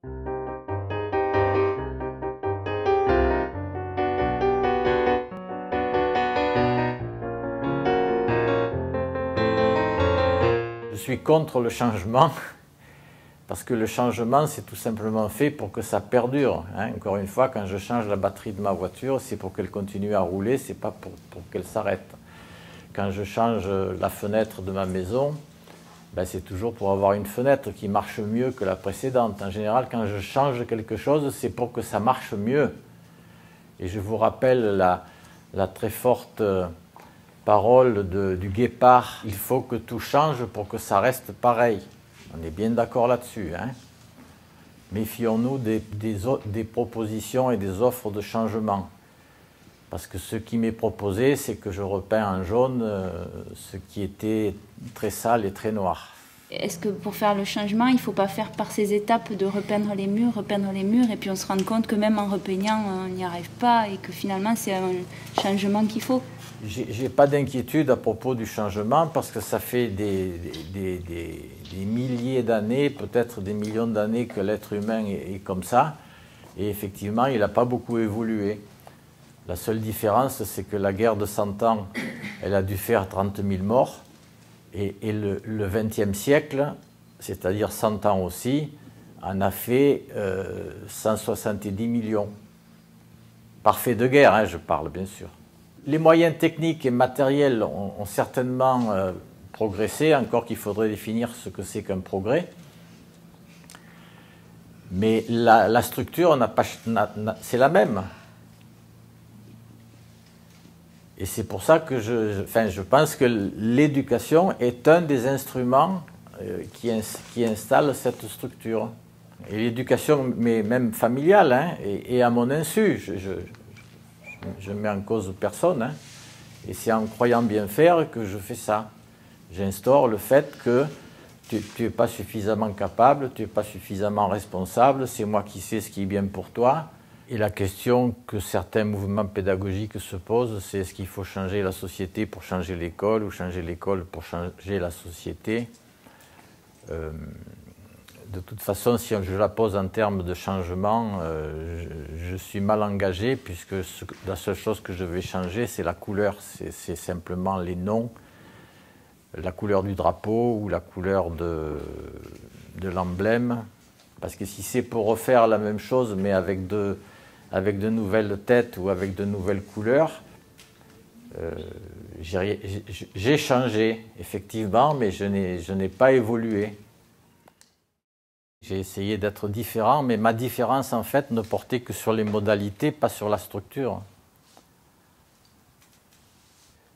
Je suis contre le changement parce que le changement, c'est tout simplement fait pour que ça perdure. Encore une fois, quand je change la batterie de ma voiture, c'est pour qu'elle continue à rouler, c'est pas pour qu'elle s'arrête. Quand je change la fenêtre de ma maison, ben c'est toujours pour avoir une fenêtre qui marche mieux que la précédente. En général, quand je change quelque chose, c'est pour que ça marche mieux. Et je vous rappelle la très forte parole du guépard, il faut que tout change pour que ça reste pareil. On est bien d'accord là-dessus. Méfions-nous des propositions et des offres de changement. Parce que ce qui m'est proposé, c'est que je repeins en jaune ce qui était très sale et très noir. Est-ce que pour faire le changement, il ne faut pas faire par ces étapes de repeindre les murs, et puis on se rend compte que même en repeignant, on n'y arrive pas et que finalement c'est un changement qu'il faut? J'ai pas d'inquiétude à propos du changement parce que ça fait des milliers d'années, peut-être des millions d'années que l'être humain est comme ça. Et effectivement, il n'a pas beaucoup évolué. La seule différence, c'est que la guerre de 100 ans, elle a dû faire 30 000 morts. Et le XXe siècle, c'est-à-dire 100 ans aussi, en a fait 170 millions. Par fait de guerre, je parle bien sûr. Les moyens techniques et matériels ont certainement progressé, encore qu'il faudrait définir ce que c'est qu'un progrès. Mais la structure, c'est la même. Et c'est pour ça que je pense que l'éducation est un des instruments qui installe cette structure. Et l'éducation, mais même familiale, et à mon insu. Je ne mets en cause personne, et c'est en croyant bien faire que je fais ça. J'instaure le fait que tu n'es pas suffisamment capable, tu n'es pas suffisamment responsable, c'est moi qui sais ce qui est bien pour toi. Et la question que certains mouvements pédagogiques se posent, c'est est-ce qu'il faut changer la société pour changer l'école ou changer l'école pour changer la société? De toute façon, si je la pose en termes de changement, je suis mal engagé puisque la seule chose que je vais changer, c'est la couleur. C'est simplement les noms, la couleur du drapeau ou la couleur de l'emblème. Parce que si c'est pour refaire la même chose, mais avec de nouvelles têtes ou avec de nouvelles couleurs, j'ai changé, effectivement, mais je n'ai pas évolué. J'ai essayé d'être différent, mais ma différence, en fait, ne portait que sur les modalités, pas sur la structure.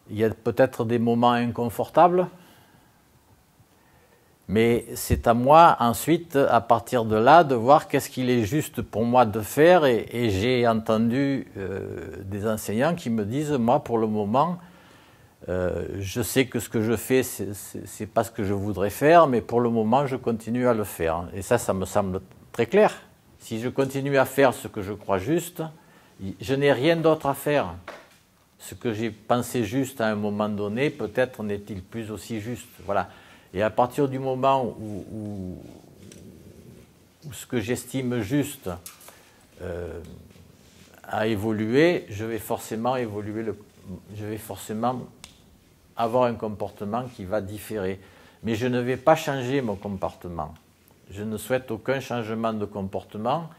Il y a peut-être des moments inconfortables, mais c'est à moi, ensuite, à partir de là, de voir qu'est-ce qu'il est juste pour moi de faire. Et j'ai entendu des enseignants qui me disent, moi, pour le moment, je sais que ce que je fais, c'est pas ce que je voudrais faire, mais pour le moment, je continue à le faire. Et ça me semble très clair. Si je continue à faire ce que je crois juste, je n'ai rien d'autre à faire. Ce que j'ai pensé juste à un moment donné, peut-être n'est-il plus aussi juste. Voilà. Et à partir du moment où ce que j'estime juste a évolué, je vais forcément avoir un comportement qui va différer. Mais je ne vais pas changer mon comportement. Je ne souhaite aucun changement de comportement,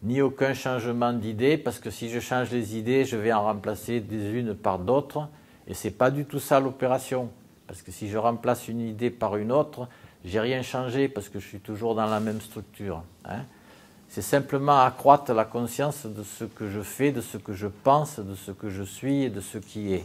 ni aucun changement d'idées, parce que si je change les idées, je vais en remplacer des unes par d'autres, et ce n'est pas du tout ça l'opération. Parce que si je remplace une idée par une autre, j'ai rien changé, parce que je suis toujours dans la même structure. C'est simplement accroître la conscience de ce que je fais, de ce que je pense, de ce que je suis et de ce qui est.